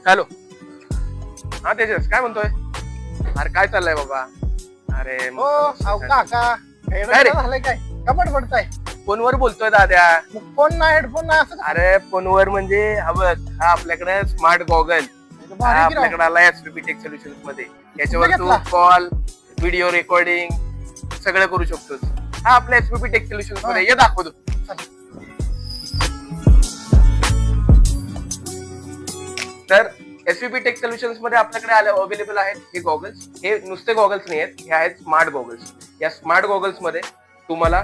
Hello. हा तेजस, काय म्हणतोय? अरे काय चाललंय बाबा? अरे हो अहो काका काय रे? झालंय काय कपट पडताय फोनवर बोलतोय दाद्या. फोन नाही हेडफोन नाही असं अरे फोनवर म्हणजे हा बघ, हा आपल्याकडे स्मार्ट गॉगल कसं? भारी की राव. आपल्याकडे आलाय एसपीपी टेक सोल्युशन्स मध्ये. याच्यावर तू घेतला? कॉल, व्हिडिओ रेकॉर्डिंग सगळं करू शकतोस. हा आपल्या एसपीपी टेक सोल्युशन्स मध्ये ये, दाखवतो. तर एसपीपी टेक सोल्युशन्स मध्ये आपल्याकडे अवेलेबल आहेत हे गॉगल्स. हे नुसते गॉगल्स नाही आहेत, हे आहेत स्मार्ट गॉगल्स. या स्मार्ट गॉगल्स मध्ये तुम्हाला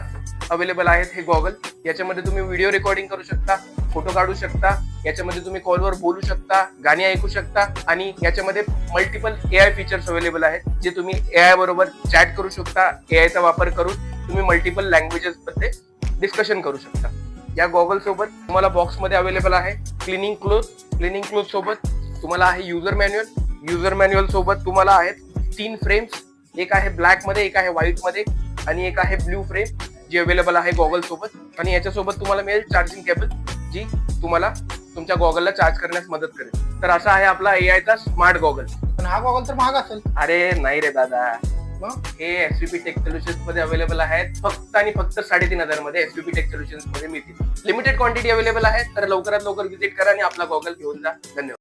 अवेलेबल आहेत हे गॉगल. याच्यामध्ये तुम्ही व्हिडिओ रेकॉर्डिंग करू शकता, फोटो काढू शकता, याच्यामध्ये तुम्ही कॉलवर बोलू शकता, गाणी ऐकू शकता आणि याच्यामध्ये मल्टिपल एआय फीचर्स अवेलेबल आहेत, जे तुम्ही एआय बरोबर चॅट करू शकता. एआयचा वापर करून तुम्ही मल्टिपल लँग्वेजेस मध्ये डिस्कशन करू शकता. या गॉगल सोबत तुम्हाला बॉक्स मध्ये अवेलेबल आहे क्लिनिंग क्लोथ सोबत तुम्हाला आहे युजर मॅन्युअल सोबत तुम्हाला आहेत 3 फ्रेम्स. एक आहे ब्लॅक मध्ये, एक आहे व्हाईट मध्ये आणि एक आहे ब्ल्यू फ्रेम, जी अवेलेबल आहे गॉगल सोबत. आणि याच्यासोबत तुम्हाला मिळेल चार्जिंग केबल, जी तुम्हाला तुमच्या गॉगलला चार्ज करण्यास मदत करेल. तर असा आहे आपला एआयचा स्मार्ट गॉगल. पण हा गॉगल तर महाग असेल. अरे नाही रे दादा, मग हे एसपीपी टेक सोल्युशन्स मध्ये अवेलेबल आहेत. फक्त आणि फक्त 3,500 मध्ये एसपीपी टेक सोल्युशन्स मध्ये मिळतील. लिमिटेड क्वांटिटी अवेलेबल आहे, तर लवकरात लवकर व्हिजिट करा आणि आपला गॉगल घेऊन जा. धन्यवाद.